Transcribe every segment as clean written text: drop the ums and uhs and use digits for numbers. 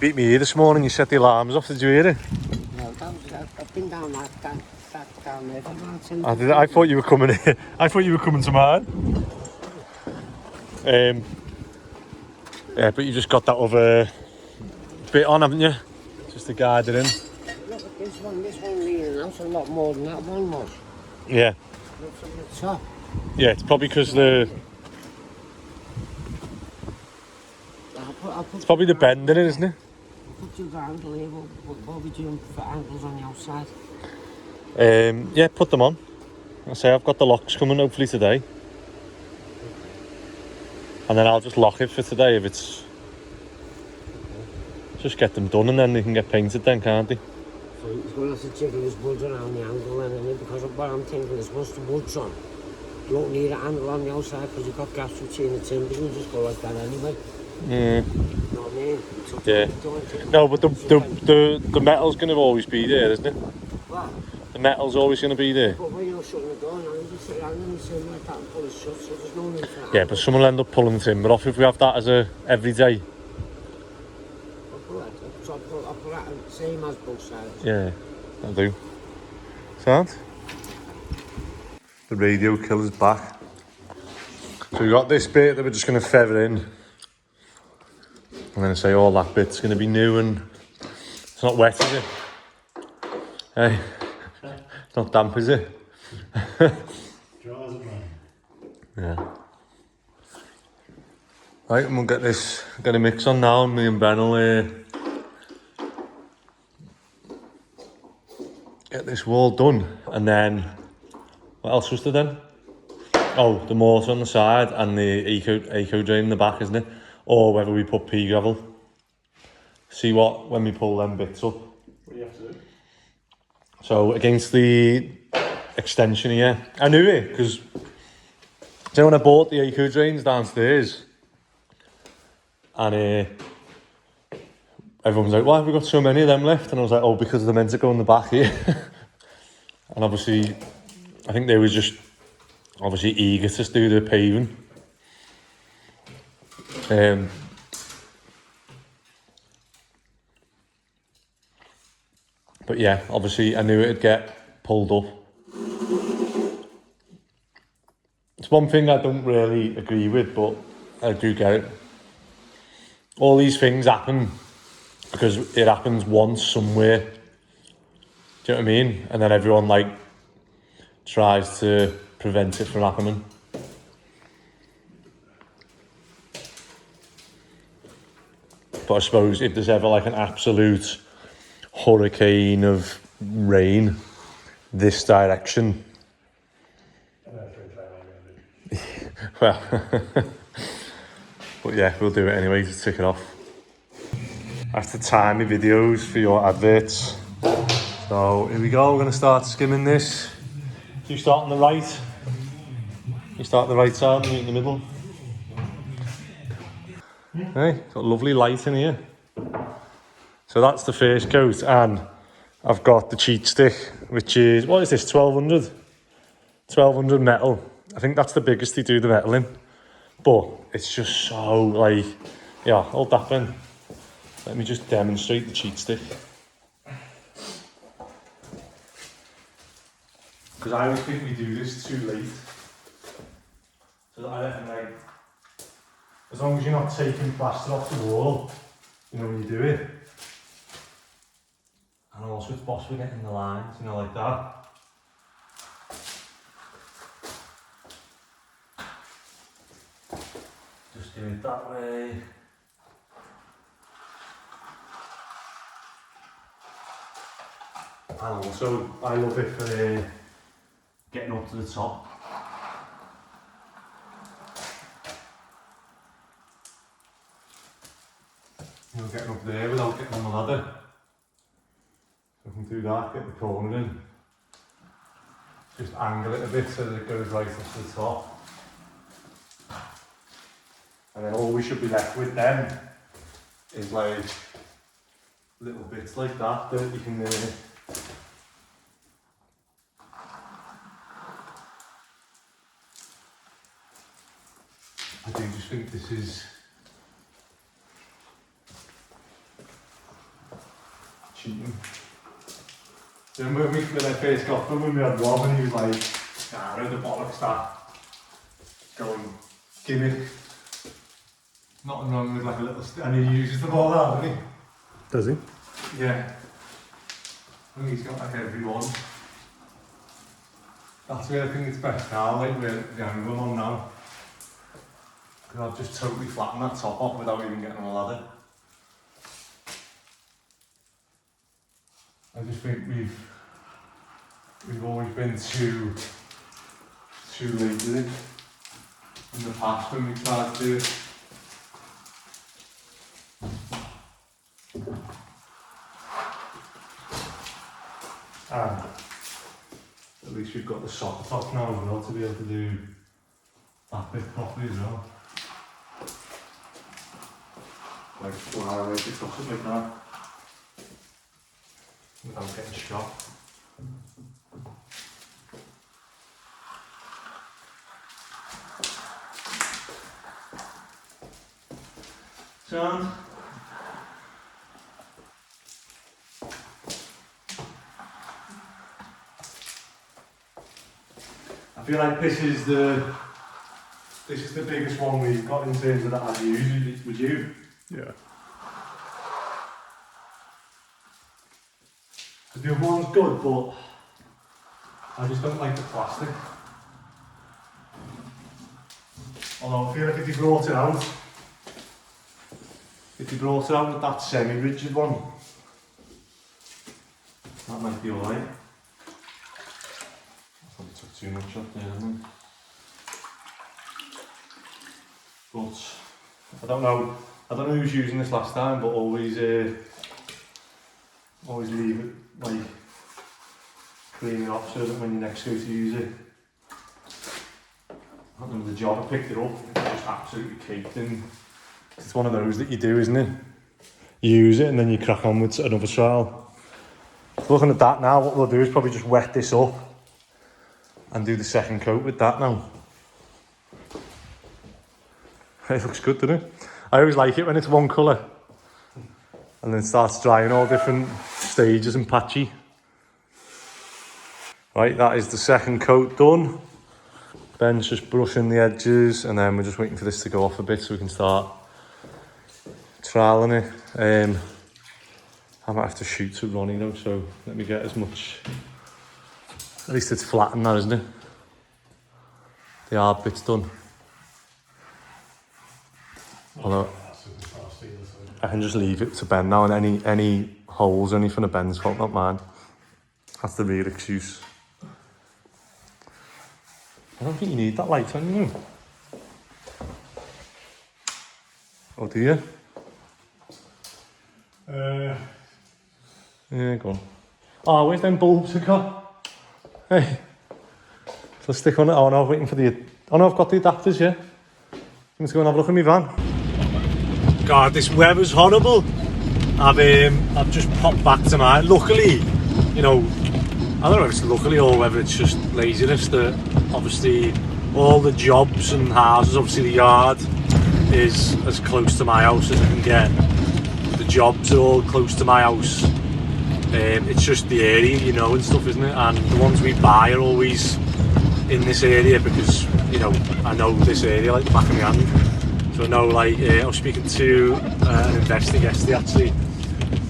beat me here this morning. You set the alarms off. Did you hear it? No, I've been down down there for about 10 I thought you were coming here. I thought you were coming to mine. Yeah, but you just got that other bit on, haven't you? Just to guide it in. Look at this one leaning out a lot more than that one was. Yeah. Look from the top. Yeah, it's probably because the... It's probably the bend in it, isn't it? I'll put your handle here, what are we doing for handles on the outside? Yeah, put them on. I say I've got the locks coming hopefully today. And then I'll just lock it for today if it's... Just get them done and then they can get painted then, can't they? So he's going to have to jiggle his wood around the handle then, because of what I'm thinking is once the wood's on, you won't need a handle on the outside because you've got gaps between the timbers and just go like that anyway. Mm. You know what I mean? So yeah. No, but the metal's going to always be there, isn't it? What? The metal's always going to be there. But when you're shutting the door now, you just sit around and say like that and pull it shut, so there's no need for that. Yeah, but someone will end up pulling the timber off if we have that as a everyday. I'll put that same as both sides. Yeah, I'll do. Sound? The radio killer's back. So we got this bit that we're just going to feather in. I'm going to say all that bit's going to be new and it's not wet, is it? Hey, it's not damp, is it? Draws it, man. Yeah. Right, and we'll get a mix on now, and me and Ben will get this wall done. And then, what else was there then? Oh, the mortar on the side and the eco drain in the back, isn't it? Or whether we put pea gravel. See what, when we pull them bits up. What do you have to do? So against the extension here, I knew it because when I bought the eco drains downstairs, and everyone was like, "Why have we got so many of them left?" And I was like, "Oh, because they're meant to go in the back here." And obviously, I think they were just obviously eager to do the paving. But yeah, obviously I knew it'd get pulled up. It's one thing I don't really agree with, but I do get it. All these things happen because it happens once somewhere. Do you know what I mean? And then everyone like tries to prevent it from happening. But I suppose if there's ever like an absolute hurricane of rain this direction, well, but yeah, we'll do it anyway to tick it off. I have to time my videos for your adverts. So here we go, we're going to start skimming this. You start on the right. You start the right side, meet in the middle. Hey, got a lovely light in here. So that's the first coat, and I've got the cheat stick, which is, what is this, 1200? 1200 metal. I think that's the biggest they do the metal in. But it's just so like, yeah, hold that then. Let me just demonstrate the cheat stick. Because I always think we do this too late. So I reckon like, as long as you're not taking plaster off the wall, you know, when you do it. And also it's possible getting the lines, you know, like that. Just do it that way. And also, I love it for getting up to the top. You know, getting up there without getting on the ladder. So I can do that, get the corner in. Just angle it a bit so that it goes right up to the top. And then all we should be left with then is like little bits like that you can I do just think this is cheating. Then when I first got them, when we had Rob, and he was like, "Ah, where the bollocks that? Go and Skimming." Nothing wrong with like a little and he uses them all now, doesn't he? Does he? Yeah. I think he's got like every one. That's where I think it's best now, like where the angle on now. Because I've just totally flattened that top off without even getting on a ladder. I just think we've always been too late with it in the past when we tried to do it. And at least we've got the socket top now as well to be able to do that bit properly as well. Like fly right across it like that without getting shot. Sound? I feel like this is the biggest one we've got in terms of that I've used. Would you? Yeah. The other one's good, but I just don't like the plastic. Although I feel like if you brought it out with that semi-rigid one, that might be alright. I probably took too much off there, didn't I? But I don't know who's using this last time, but always leave it like clean it off so that when you next go to use it, I don't know, the job I picked it up, it's just absolutely caked in. It's one of those that you do, isn't it? You use it and then you crack on with another trial. So looking at that now, what we'll do is probably just wet this up and do the second coat with that now. It looks good, doesn't it? I always like it when it's one colour and then it starts drying all different stages and patchy. Right, that is the second coat done. Ben's just brushing the edges and then we're just waiting for this to go off a bit so we can start trialing it. I might have to shoot to Ronnie though, so let me get as much, at least it's flattened now, isn't it? The hard bit's done. Although I can just leave it to Ben now, and any holes, anything of Ben's fault, not mine. That's the real excuse. I don't think you need that light on you. Oh, do you? Yeah, go on. Oh, where's them bulbs I got? Hey. So let's stick on it. Oh no, I'm waiting for the... Oh no, I've got the adapters, yeah. Let's go and have a look at my van. God, this weather's horrible. I've just popped back to mine. Luckily, you know, I don't know if it's luckily or whether it's just laziness that obviously all the jobs and houses, obviously the yard is as close to my house as I can get. The jobs are all close to my house. It's just the area, you know, and stuff, isn't it? And the ones we buy are always in this area because, you know, I know this area like the back of my hand. So I know, like, I was speaking to an investor yesterday actually,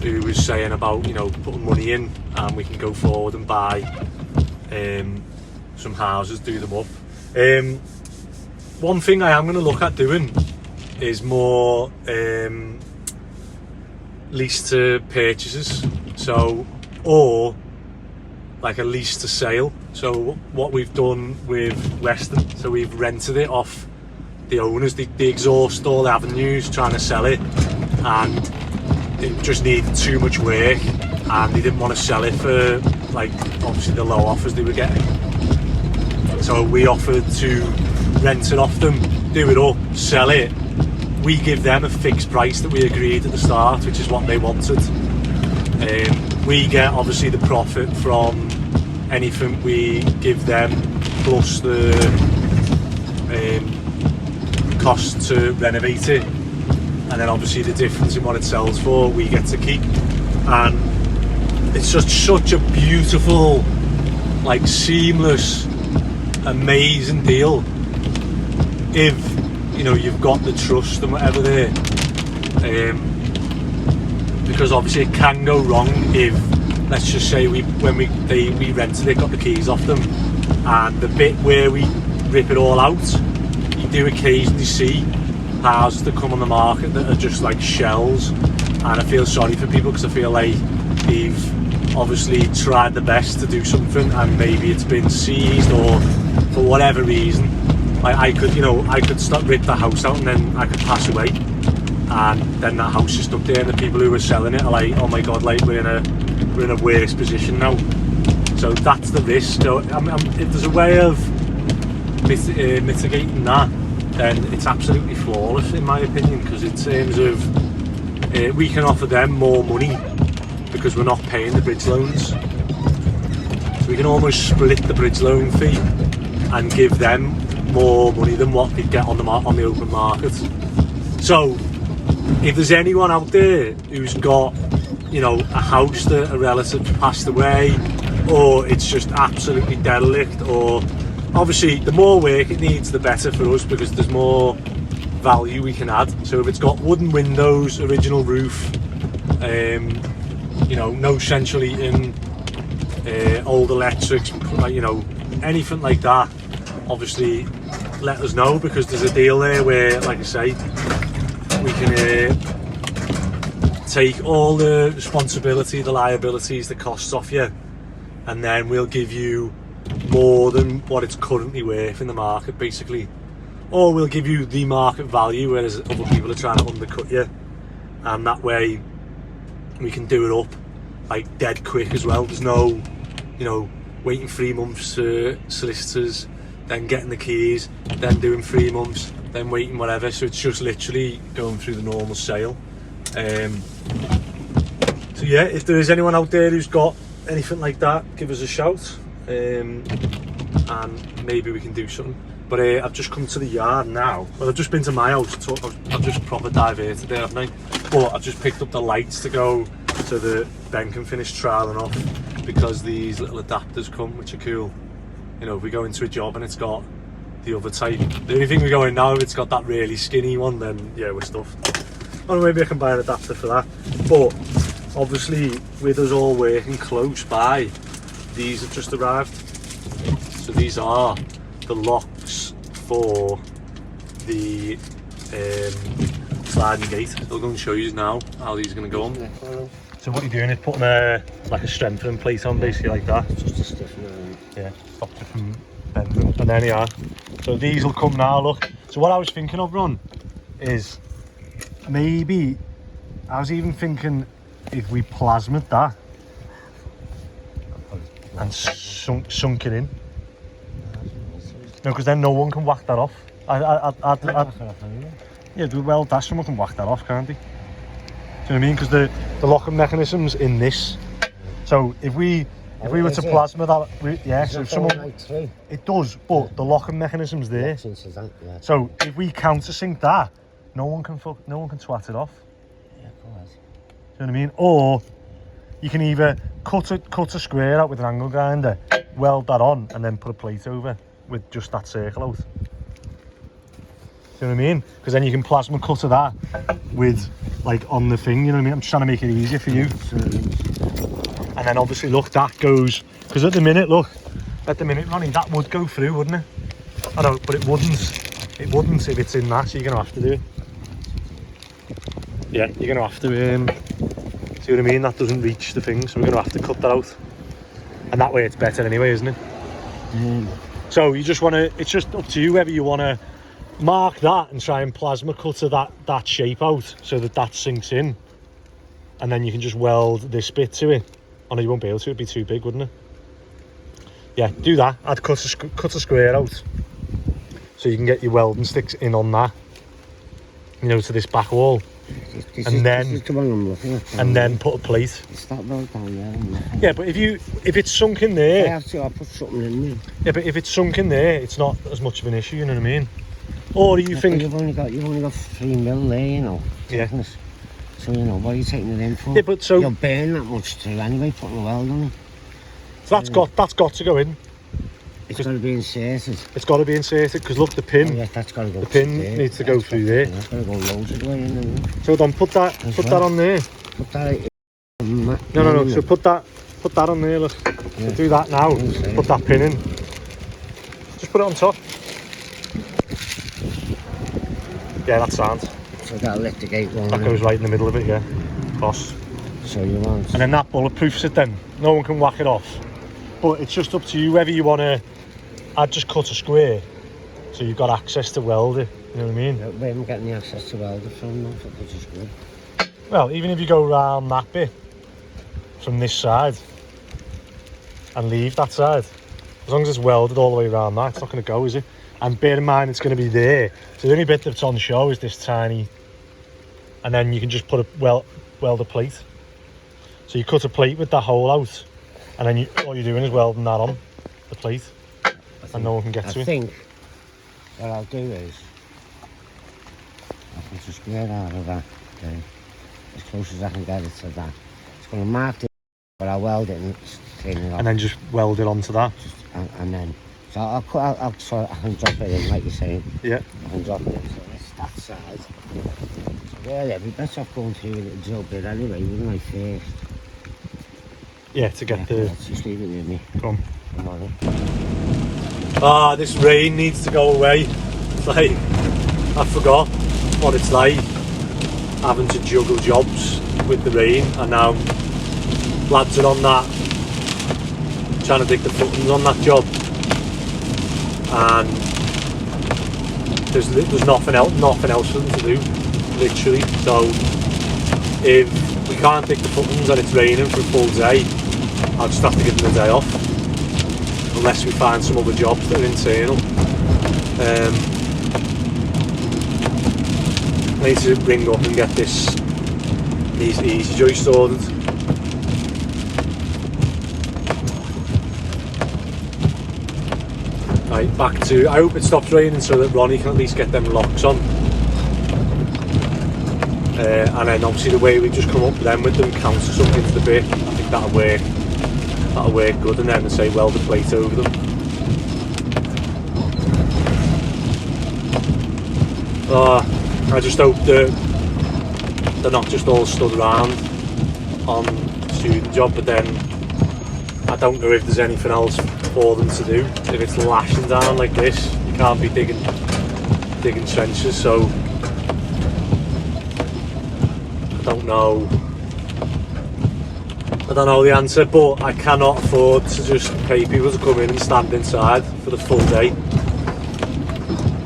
who was saying about, you know, putting money in and we can go forward and buy some houses, do them up. One thing I am going to look at doing is more lease to purchases, so, or like a lease to sale. So what we've done with Western, so we've rented it off the owners, they exhaust all the avenues trying to sell it, and it just needed too much work and they didn't want to sell it for, like, obviously the low offers they were getting. So we offered to rent it off them, do it up, sell it. We give them a fixed price that we agreed at the start, which is what they wanted. We get obviously the profit from anything we give them, plus the cost to renovate it, and then obviously the difference in what it sells for we get to keep. And it's just such a beautiful, like seamless, amazing deal if you know you've got the trust and whatever there, because obviously it can go wrong if, let's just say, we rented it, got the keys off them, and the bit where we rip it all out, you do occasionally see houses that come on the market that are just like shells, and I feel sorry for people because I feel like they've obviously tried the best to do something and maybe it's been seized, or for whatever reason, I could start rip the house out and then I could pass away, and then that house is stuck there, and the people who are selling it are like, oh my god, like we're in a worse position now. So that's the risk. So if there's a way of mitigating that, then it's absolutely flawless in my opinion, because in terms of we can offer them more money because we're not paying the bridge loans, so we can almost split the bridge loan fee and give them more money than what they get on the open market. So if there's anyone out there who's got, you know, a house that a relative passed away, or it's just absolutely derelict, or obviously the more work it needs the better for us, because there's more value we can add. So if it's got wooden windows, original roof, you know, no central heating, old electrics, like, you know, anything like that, obviously let us know, because there's a deal there where, like I say, we can take all the responsibility, the liabilities, the costs off you, and then we'll give you more than what it's currently worth in the market, basically. Or we'll give you the market value, whereas other people are trying to undercut you, and that way we can do it up like dead quick as well. There's no, you know, waiting 3 months for solicitors, then getting the keys, then doing 3 months, then waiting whatever. So it's just literally going through the normal sale. So yeah, if there is anyone out there who's got anything like that, give us a shout, and maybe we can do something. But I've just come to the yard now. Well, I've just been to my house, so I've just proper diverted there, haven't I? But I've just picked up the lights to go so that Ben can finish trialling off, because these little adapters come, which are cool. You know, if we go into a job and it's got the other type, the only thing we go in now, if it's got that really skinny one, then yeah, we're stuffed. Or maybe I can buy an adapter for that. But obviously, with us all working close by, these have just arrived. So these are the locks for the sliding gate. I'll go and show you now how these are going to go on. So what you're doing is putting like a strengthening plate on, basically like that. Just to stiffen it. Yeah, stops it from bending. And there you are. So these will come now, look. So what I was thinking of, Ron, is maybe, I was even thinking if we plasmid that and sunk it in. No, because then no one can whack that off. Yeah, well, that's someone can whack that off, can't they? Do you know what I mean? Because the locking mechanism's in this. So if we were to plasma that, yeah. So if someone, it does, but the locking mechanism's there. So if we countersink that, no one can twat it off. Yeah, of course. Do you know what I mean? Or you can either cut a square out with an angle grinder, weld that on, and then put a plate over with just that circle out. Do you know what I mean? Because then you can plasma cut that with, like, on the thing, you know what I mean? I'm just trying to make it easier for you. And then obviously, look, that goes, because at the minute, Ronnie, that would go through, wouldn't it? I know, but it wouldn't. It wouldn't if it's in that, so you're going to have to do it. Yeah, you're going to have to, see what I mean? That doesn't reach the thing, so we're going to have to cut that out. And that way it's better anyway, isn't it? So you just want to, it's just up to you whether you want to mark that and try and plasma cutter that shape out so that sinks in, and then you can just weld this bit to it. Oh no, you won't be able to, it'd be too big, wouldn't it? Yeah, do that. I'd cut a square out so you can get your welding sticks in on that, you know, to this back wall. And then put a plate. It's that well down there. Yeah, but if it's sunk in there, I'll put something in there. Yeah, but if it's sunk in there, it's not as much of an issue. You know what I mean? Or do you think you've only got 3 mil there, you know? Yeah. Thickness. So you know what are you taking it in for? Yeah, but so- you'll burn that much through anyway, putting a weld on it. So that's got to go in. It's got to be inserted. It's got to be inserted because look, the pin. Oh, yeah, that's got to go. The pin needs to go through there. That's got to go loads of the way in. Isn't it? So don't put that on there. Put that in. No. So put that on there. Look. Yeah. So do that now. Put that pin in. Just put it on top. Yeah, that sounds. So that'll lift the gate one. That goes right in the middle of it, yeah. Cross. So you want. And then that bulletproofs it then. No one can whack it off. But it's just up to you whether you want to. I'd just cut a square so you've got access to weld it. You know what I mean? Where am I getting the access to weld it from? If it was just good. Well, even if you go round that bit from this side and leave that side, as long as it's welded all the way around that, it's not going to go, is it? And bear in mind, it's going to be there. So the only bit that's on show is this tiny, and then you can just put weld a plate. So you cut a plate with that hole out, and then all you're doing is welding that on the plate, and no one can get to it. I think what I'll do is I'll put a square out of that, okay, as close as I can get it to that. It's going to mark it, but I'll weld it and clean it off. And then just weld it onto that. And then, so I'll so I can drop it in, like you're saying. Yeah. I can drop it in, so it's that side. So really, I'd be better off going through with a drill bit anyway, wouldn't I, first? Yeah, to get the... Let's just leave it with me. Come Come on. Ah, this rain needs to go away. It's like, I forgot what it's like having to juggle jobs with the rain, and now lads are on that, trying to dig the footings on that job, and there's nothing else for them to do, literally. So if we can't dig the footings and it's raining for a full day, I'll just have to give them a day off, unless we find some other jobs that are internal. I need to ring up and get these easy joists ordered. Right, back to, I hope it stops raining so that Ronnie can at least get them locks on. And then obviously the way we just come up with them counts something to the bit. I think that'll work good, and then say weld the plate over them. I just hope that they're not just all stood around on the job, but then I don't know if there's anything else for them to do. If it's lashing down like this, you can't be digging trenches, so I don't know the answer, but I cannot afford to just pay people to come in and stand inside for the full day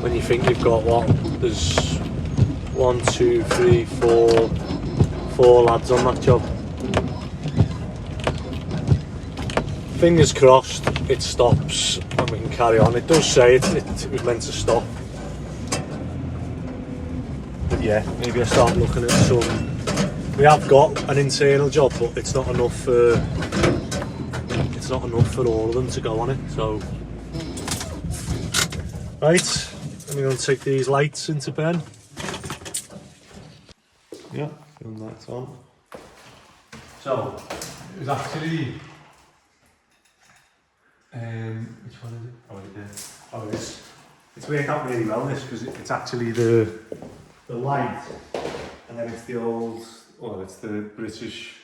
when you think you've got there's 1, 2, 3, 4 lads on that job. Fingers crossed it stops and we can carry on. It does say it was meant to stop, but yeah, maybe I start looking at some. We have got an internal job, but it's not enough for all of them to go on it. So, right, I'm going to take these lights into Ben. Yeah, film lights on. So, it was actually, which one is it? Oh, right there. Oh, it's worked out really well, this, because it's actually the light, and then it's the old, well, it's the British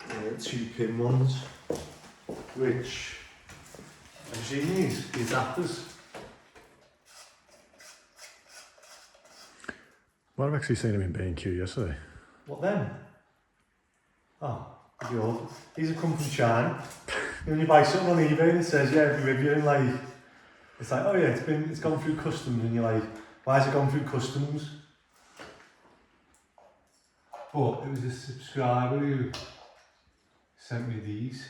2-pin ones, which, have you seen these adapters? Well, I've actually seen him in B&Q yesterday. What then? Oh, these have come from China. When you buy something on eBay and it says, yeah, it'll be with you, and like, it's like, oh yeah, it's gone through customs, and you're like, why has it gone through customs? But it was a subscriber who sent me these.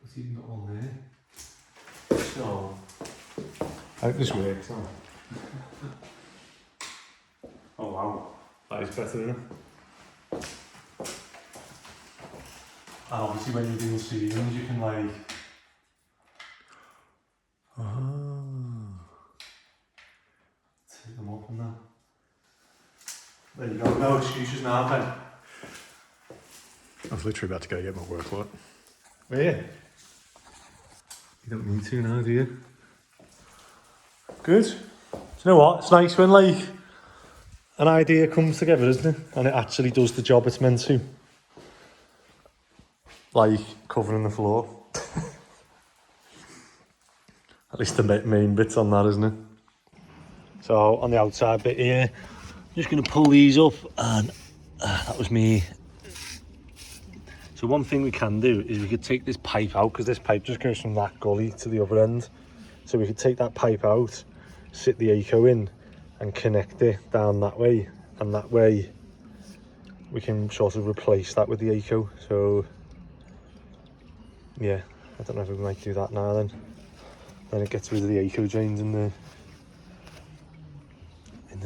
What's even got one there? So, I hope this works now. Oh wow, that is better, isn't it? And obviously when you're doing ceilings, you can like... take them up and that. There you go, no excuses now, Ben. I was literally about to go get my work light. Were you? You don't need to now, do you? Good. Do you know what? It's nice when like an idea comes together, isn't it? And it actually does the job it's meant to. Like covering the floor. At least the main bit's on that, isn't it? So on the outside bit here, I'm just going to pull these up, and that was me. So one thing we can do is we could take this pipe out, because this pipe just goes from that gully to the other end. So we could take that pipe out, sit the ACO in, and connect it down that way, and that way we can sort of replace that with the ACO. So yeah, I don't know if we might do that now then. Then it gets rid of the ACO drains in the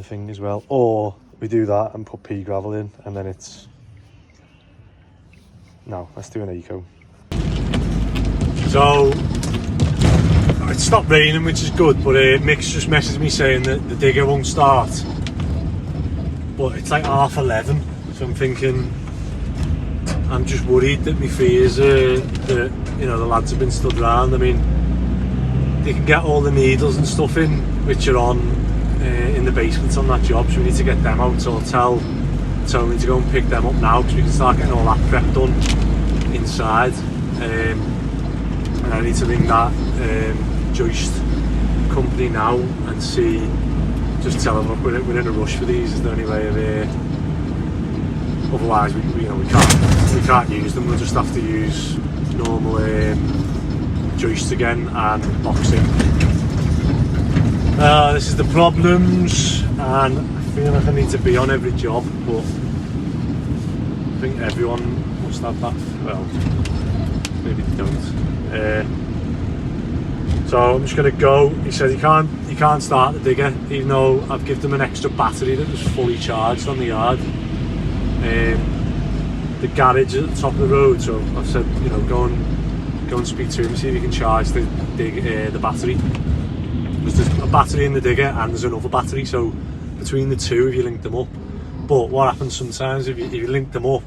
thing as well. Or we do that and put pea gravel in, and then it's... No, let's do an ACO. So it stopped raining, which is good, but Mick's just messaged me saying that the digger won't start. But it's like 11:30, so I'm thinking, I'm just worried that my fears that, you know, the lads have been stood around. I mean, they can get all the needles and stuff in, which are on in the basement on that job, so we need to get them out. So I'll tell Tony to go and pick them up now, because we can start getting all that prep done inside. And I need to ring that joist company now and see, just tell them, look, we're in a rush for these. Is there any way of otherwise we can't use them. We'll just have to use normal joists again and boxing. This is the problems, and I feel like I need to be on every job, but I think everyone must have that. Well, maybe they don't. So I'm just gonna go. He said he can't start the digger, even though I've given him an extra battery that was fully charged on the yard. The garage at the top of the road, so I've said, you know, go and speak to him, see if he can charge the battery. Because there's a battery in the digger and there's another battery, so between the two, if you link them up. But what happens sometimes if you link them up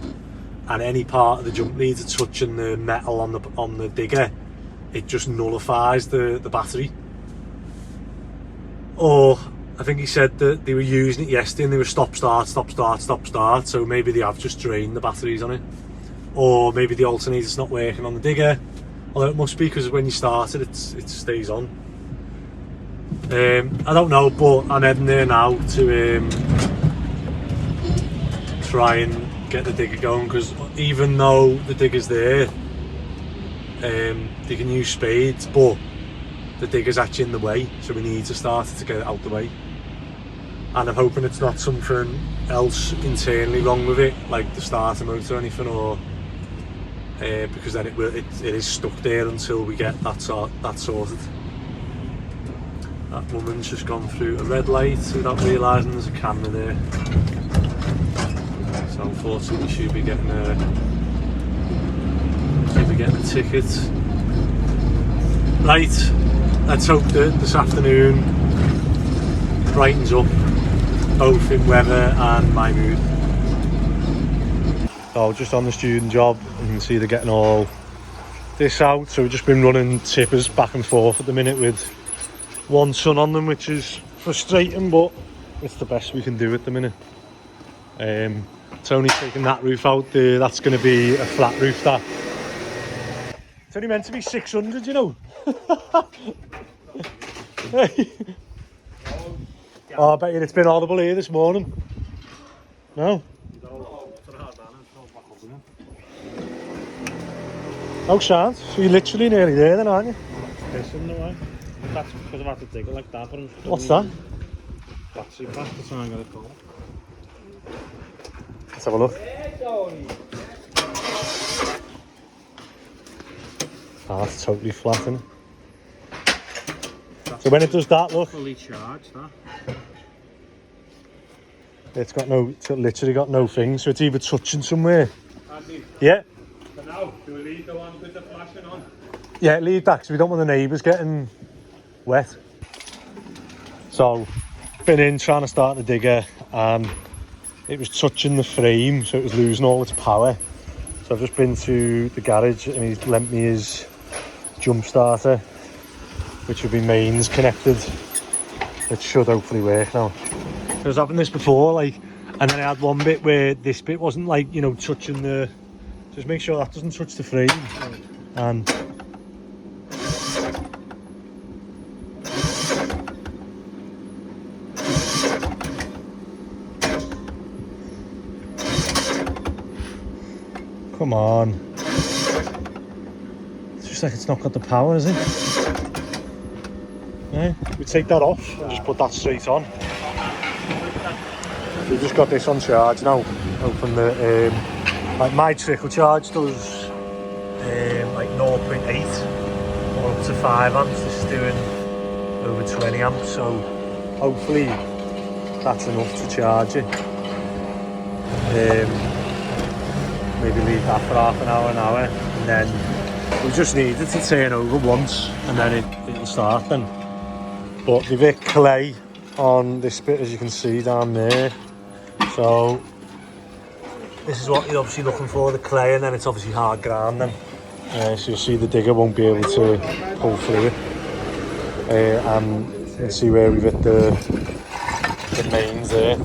and any part of the jump leads are touching the metal on the digger, it just nullifies the battery. Or I think he said that they were using it yesterday and they were stop start, so maybe they have just drained the batteries on it. Or maybe the alternator's not working on the digger, although it must be, because when you start it, it stays on. I don't know, but I'm heading there now to try and get the digger going, because even though the digger's there, they can use spades, but the digger's actually in the way, so we need to start to get it out the way. And I'm hoping it's not something else internally wrong with it, like the starter motor or anything, or because then it is stuck there until we get that sorted. That woman's just gone through a red light without realising there's a camera there. So unfortunately she'll be getting a ticket. Right, let's hope that this afternoon brightens up, both in weather and my mood. So just on the student job, you can see they're getting all this out. So we've just been running tippers back and forth at the minute with one sun on them, which is frustrating, but it's the best we can do at the minute. Tony's taking that roof out there. That's going to be a flat roof, that. It's only meant to be 600, you know. Oh, I bet you it's been audible here this morning. No? No chance. So you're literally nearly there then, aren't you? That's because I've had to dig it like that. But what's that? Battery pack to try and get it going. Let's have a look. Oh, that's totally flat, isn't it? So when it does that, look. Fully charged, that. It's literally got no thing, so it's either touching somewhere. Andy, Yeah. for now, do we leave the one with the flashing on? Yeah, leave that, because we don't want the neighbours getting wet. So, been in trying to start the digger, and it was touching the frame, so it was losing all its power. So I've just been to the garage and he's lent me his jump starter, which will be mains connected. It should hopefully work now. I was having this before, like, and then I had one bit where this bit wasn't, like, you know, touching the. Just make sure that doesn't touch the frame. And come on. It's just like it's not got the power, is it? Yeah, we take that off and just put that straight on. We've just got this on charge now. Open the like my trickle charge does like 0.8 or up to 5 amps. This is doing over 20 amps, so hopefully that's enough to charge it. Maybe leave that for half an hour, and then we just need it to turn over once, and then it'll start then. But they've hit clay on this bit, as you can see down there. So this is what you're obviously looking for, the clay, and then it's obviously hard ground then. So you'll see the digger won't be able to pull through it. And you can see where we've hit the mains there.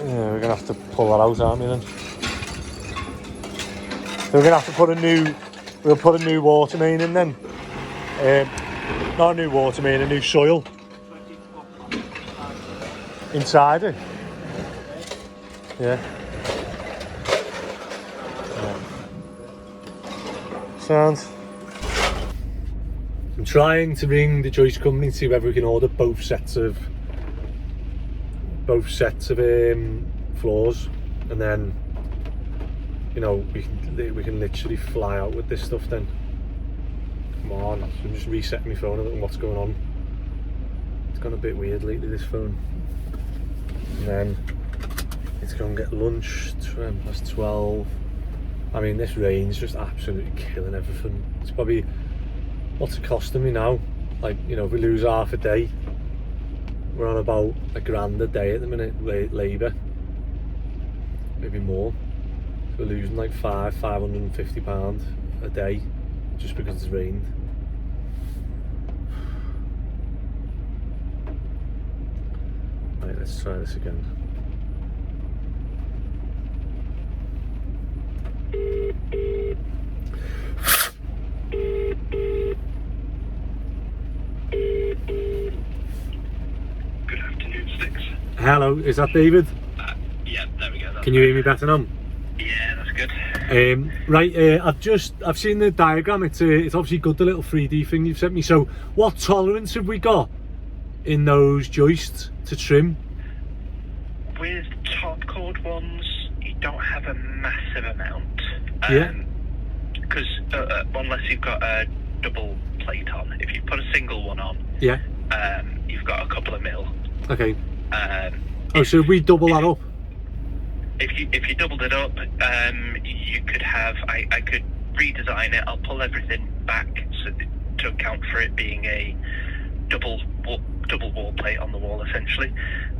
Yeah, we're gonna have to pull that out, aren't we then? So we're gonna have to put we'll put a new water main in then. Not a new water main, a new soil. Inside it? Yeah. Sounds. I'm trying to ring the joist company to see whether we can order both sets of floors, and then, you know, we can literally fly out with this stuff then. Come on, I'm just resetting my phone. I don't know what's going on. It's gone a bit weird lately, this phone. And then it's going to get lunch, 12. I mean, this rain's just absolutely killing everything. It's probably, what's it costing me now? Like, you know, if we lose half a day, we're on about £1,000 a day at the minute, labour. Maybe more. So we're losing like £550 a day just because it's rained. Right, let's try this again. Good afternoon, Sticks. Hello, is that David? Yeah, there we go. Can you hear me better now? Yeah, that's good. Right, I've seen the diagram. It's obviously good, the little 3D thing you've sent me. So, what tolerance have we got in those joists to trim? With top chord ones, you don't have a massive amount. Yeah. Because unless you've got a double plate on, if you put a single one on, Yeah. You've got a couple of mil. Okay. So if we double that up? If you doubled it up, you could have. I could redesign it. I'll pull everything back to account for it being a double wall plate on the wall, essentially.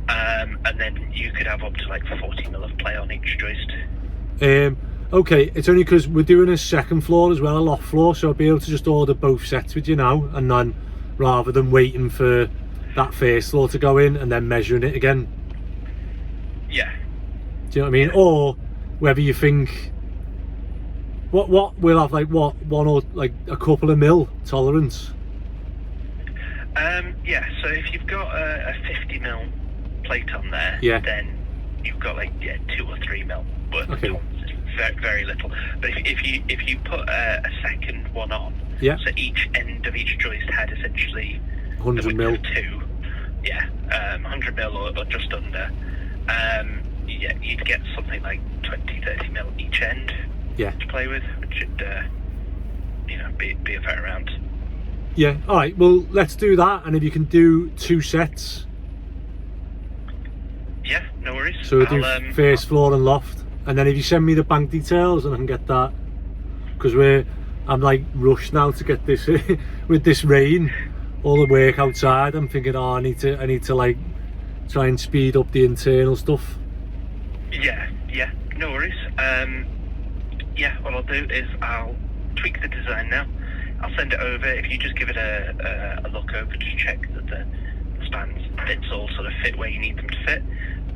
And then you could have up to like 40 mil of play on each joist. Okay, it's only because we're doing a second floor as well, a loft floor, so I'll be able to just order both sets with you now, and then rather than waiting for that first floor to go in and then measuring it again. Yeah. Do you know what I mean? Or whether you think what we'll have, like what, one or like a couple of mil tolerance. Yeah, so if you've got a 50 mil plate on there, yeah, then you've got like 2 or 3 mil, but okay, very, very little. But if you put a second one on, yeah, so each end of each joist had essentially 100 mil. 2, yeah, 100 mil or just under. Yeah, you'd get something like 20-30 mil each end, yeah, to play with, which should be a fair amount. Yeah, all right, well, let's do that, and if you can do 2 sets. Yeah, no worries. So we'll do first floor and loft, and then if you send me the bank details and I can get that, because I'm like rushed now to get this with this rain, all the work outside. I'm thinking, oh, I need to like try and speed up the internal stuff. Yeah, no worries. Yeah, what I'll do is I'll tweak the design now. I'll send it over. If you just give it a look over, just check that the spans bits all sort of fit where you need them to fit.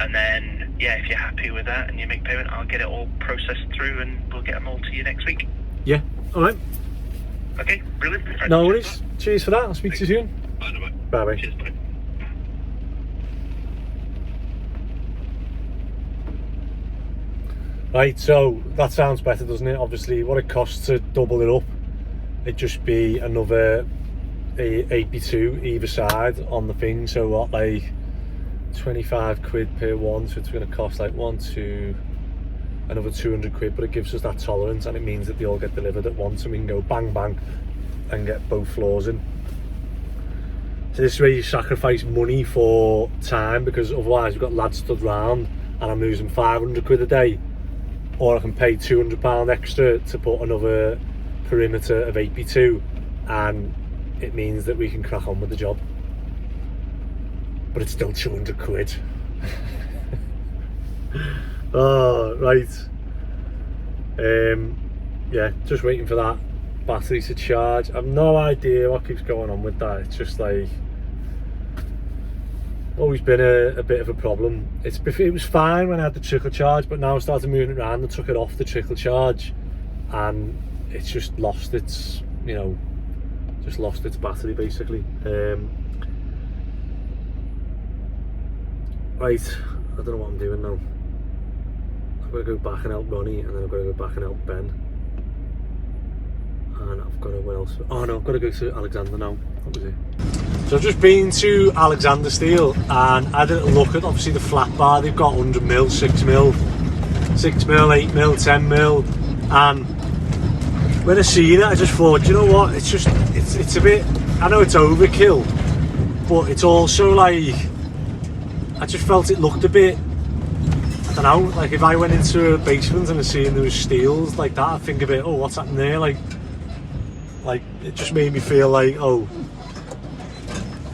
And then, yeah, if you're happy with that and you make payment, I'll get it all processed through and we'll get them all to you next week. Yeah, alright. Okay, brilliant. Right, No worries. Cheers for that. I'll speak to you soon. Bye. Bye-bye. Cheers, bye. Right, so that sounds better, doesn't it? Obviously, what it costs to double it up, it'd just be another 82 either side on the thing. So what, like 25 quid per one, so it's going to cost like another 200 quid, but it gives us that tolerance and it means that they all get delivered at once and we can go bang bang and get both floors in. So this is where you sacrifice money for time, because otherwise we've got lads stood round and I'm losing 500 quid a day, or I can pay £200 extra to put another perimeter of 82 and it means that we can crack on with the job. But it's still 200 quid. Oh, right. Yeah, just waiting for that battery to charge. I've no idea what keeps going on with that. It's just like always been a bit of a problem. It was fine when I had the trickle charge, but now I started moving it around and took it off the trickle charge and it's just lost its, you know, just lost its battery basically. Right, I don't know what I'm doing now. I've got to go back and help Ronnie, and then I've got to go back and help Ben. And I've got to, where else? Oh no, I've got to go to Alexander now. What was it? So I've just been to Alexander Steel and I had a look at obviously the flat bar. They've got 100mm, 6mm, 6mm, 8mm, 10mm, and when I seen it I just thought, you know what, it's a bit, I know it's overkill, but it's also like, I just felt it looked a bit, I don't know, like if I went into a basement and I seen there was steels like that, I'd think a bit, oh, what's happening there? Like it just made me feel like, oh.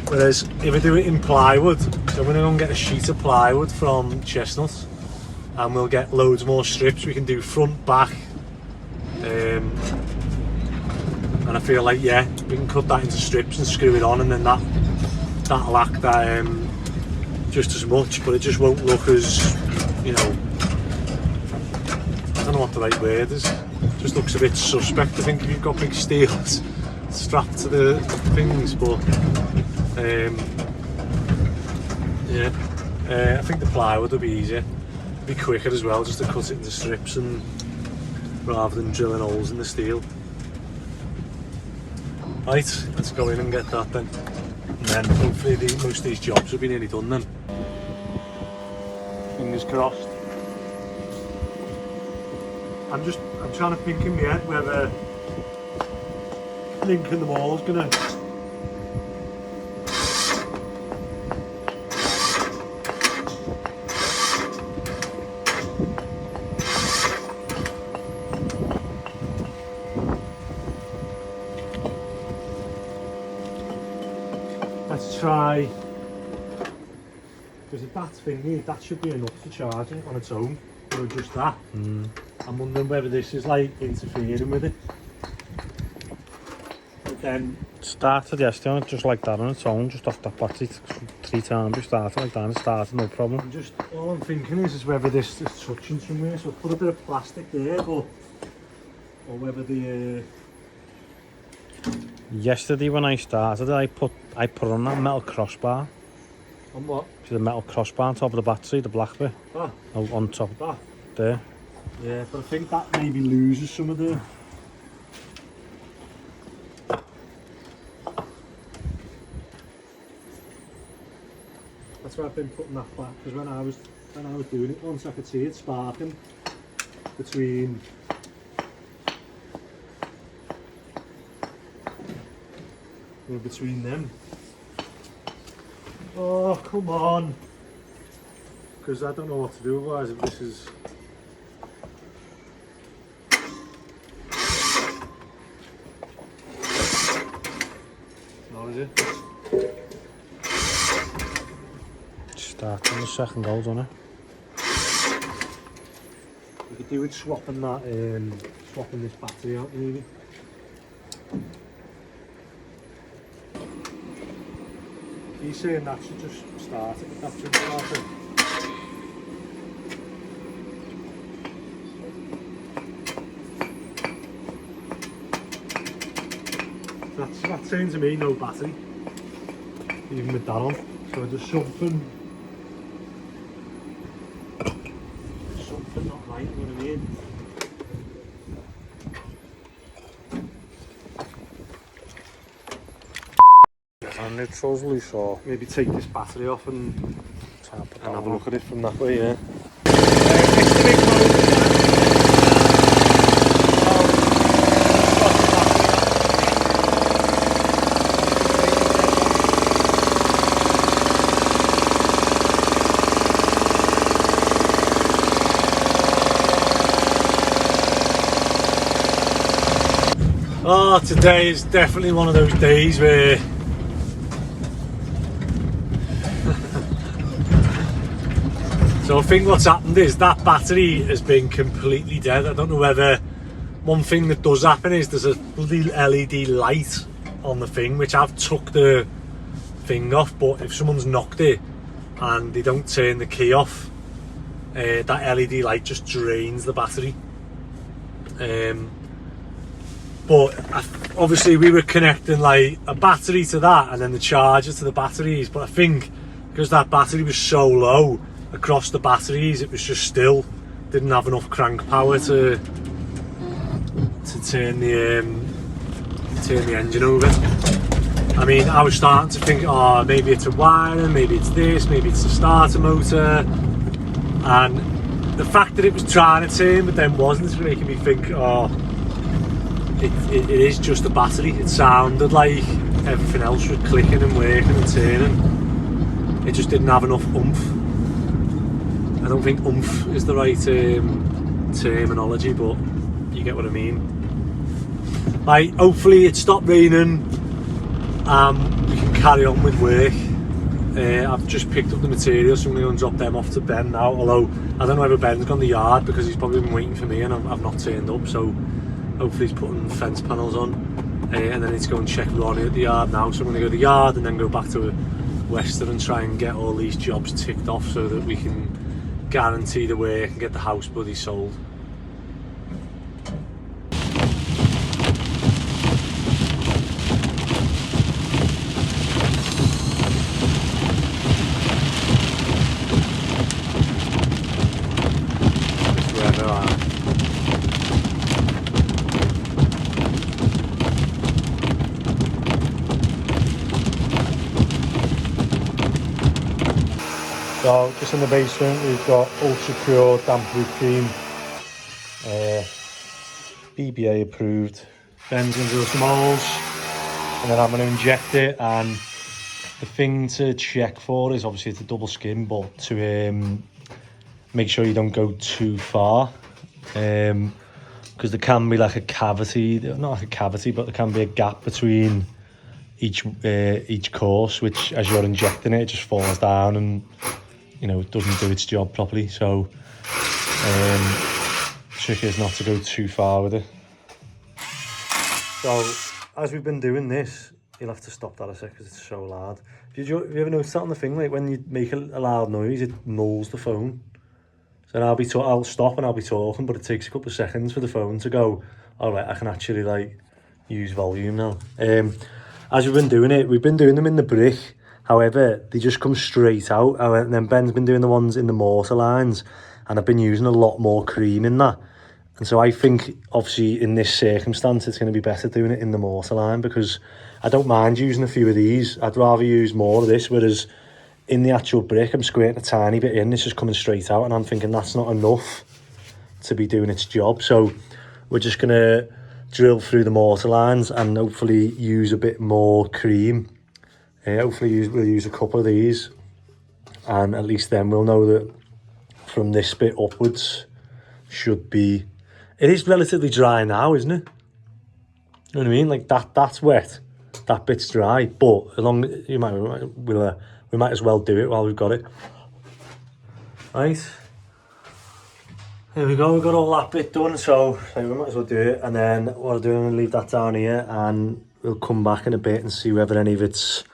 Whereas if I do it in plywood, so I'm going to go and get a sheet of plywood from Chestnut and we'll get loads more strips. We can do front, back, and I feel like, yeah, we can cut that into strips and screw it on, and then that'll act just as much, but it just won't look as, you know, I don't know what the right word is. It just looks a bit suspect, I think, if you've got big steels strapped to the things, but yeah, I think the plywood will be easier, be quicker as well, just to cut it into strips and rather than drilling holes in the steel. Right, let's go in and get that then, and then hopefully most of these jobs will be nearly done then. Fingers crossed. I'm trying to think in my head whether linking them all is gonna try, because if that's thingy, that should be enough to charge it on its own, or just that. I'm wondering whether this is like interfering with it. But then Started yesterday, just like that on its own, just off that battery 3 times. We started like that and it started, no problem. all I'm thinking is whether this is touching somewhere, so put a bit of plastic there, or whether the Yesterday when I started, I put on that metal crossbar. on what? See the metal crossbar on top of the battery, the black bit. Ah, On top that. there. Yeah, but I think that maybe loses some of the. That's why I've been putting that back, because when I was doing it once, I could see it sparking between them. Oh, come on! Because I don't know what to do otherwise if this is. No, is it? Start on the second goal, don't it? You could do with swapping that, swapping this battery out maybe. He's saying that should just start it, that should start it. That's saying to me no battery, even with that on. So there's something not right, you know what I mean? And neutral's loose, or Maybe take this battery off and try and put have that a on. look at it from that way, yeah. Oh, today is definitely one of those days where so I think what's happened is that battery has been completely dead. I don't know whether one thing that does happen is there's a bloody LED light on the thing, which I've took the thing off, but if someone's knocked it and they don't turn the key off, that LED light just drains the battery. But obviously we were connecting like a battery to that and then the charger to the batteries, but I think because that battery was so low across the batteries, it was just still didn't have enough crank power to turn the engine over. I mean, I was starting to think, oh, maybe it's a wiring, maybe it's this, maybe it's the starter motor, and the fact that it was trying to turn but then wasn't is making me think, oh, it is just a battery. It sounded like everything else was clicking and working and turning. It just didn't have enough oomph. I don't think oomph is the right terminology, but you get what I mean. Like, hopefully it stopped raining. We can carry on with work. I've just picked up the materials, so I'm going to drop them off to Ben now. Although I don't know whether Ben's gone to the yard because he's probably been waiting for me and I've not turned up. So hopefully he's putting fence panels on, and then he's going to check Ronnie at the yard now. So I'm going to go to the yard and then go back to Western and try and get all these jobs ticked off so that we can guarantee the work and get the house bloody sold. So just in the basement we've got ultra pure damp root cream, BBA approved. Ben's going to do some holes and then I'm going to inject it, and the thing to check for is obviously it's a double skim, but to make sure you don't go too far, because there can be like a cavity, not like a cavity, but there can be a gap between each course, which as you're injecting it, it just falls down and, you know, it doesn't do its job properly. So trick is not to go too far with it. So as we've been doing this, you'll have to stop that a sec because it's so loud. Have you ever noticed that on the thing, like when you make a loud noise, it nulls the phone? So I'll stop and I'll be talking, but it takes a couple of seconds for the phone to go, all right, I can actually like use volume now. As we've been doing it, we've been doing them in the brick. However, they just come straight out. And then Ben's been doing the ones in the mortar lines, and I've been using a lot more cream in that. And so I think, obviously, in this circumstance, it's going to be better doing it in the mortar line, because I don't mind using a few of these. I'd rather use more of this, whereas in the actual brick, I'm squirting a tiny bit in. It's just coming straight out, and I'm thinking that's not enough to be doing its job. So we're just going to drill through the mortar lines and hopefully use a bit more cream. Hopefully we'll use a couple of these, and at least then we'll know that from this bit upwards should be... It is relatively dry now, isn't it? You know what I mean? Like that's wet, that bit's dry, but as long as we might as well do it while we've got it. Right. Here we go, we've got all that bit done, so we might as well do it. And then what I'll do, I'm going to leave that down here and we'll come back in a bit and see whether any of it's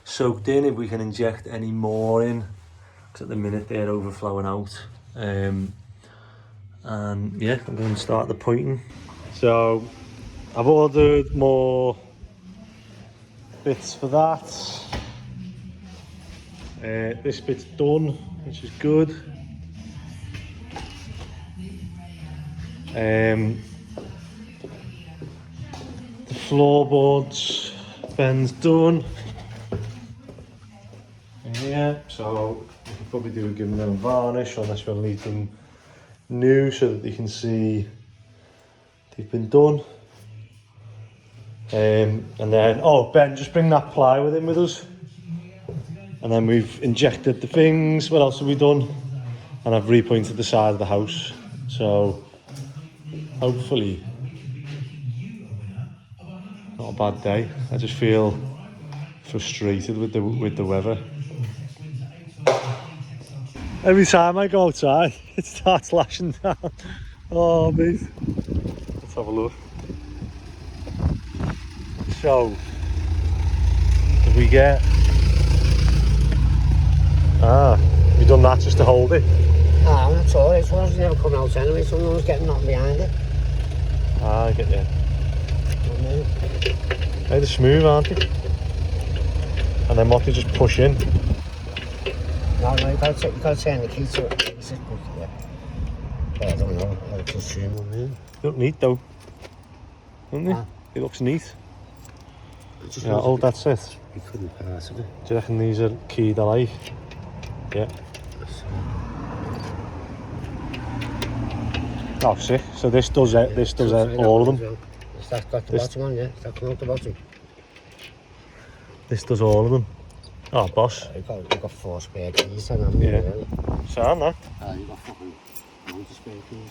soaked in, if we can inject any more in. Because at the minute they're overflowing out. And yeah, I'm going to start the pointing. So I've ordered more bits for that. This bit's done, which is good. The floorboards, Ben's done. Yeah, so we can probably do give them a varnish, unless we'll leave them new so that they can see they've been done. And then, oh Ben, just bring that plywood in with us. And then we've injected the things. What else have we done? And I've repointed the side of the house. So hopefully not a bad day. I just feel frustrated with the weather. Every time I go outside, it starts lashing down. Oh, mate. Let's have a look. So, if we get... we've done that just to hold it. That's alright, as long as it never come out anyway, someone's getting nothing behind it. I get you. They're smooth, aren't they? And then what, they just push in. No, you gotta turn the key to it. Is it good? Yeah. I don't know, I'll just zoom on there. They look neat though, don't they? It looks neat. Yeah, oh, that's it. You couldn't pass it. Do you reckon these are keyed alike? Yeah. Oh, sick. So this does it. This does all of them. That's got the bottom on, yeah. That's coming out the bottom. This does all of them. Oh, boss. You've got 4 spare keys, haven't you? Yeah. Sound that. You've got fucking 90 spare keys.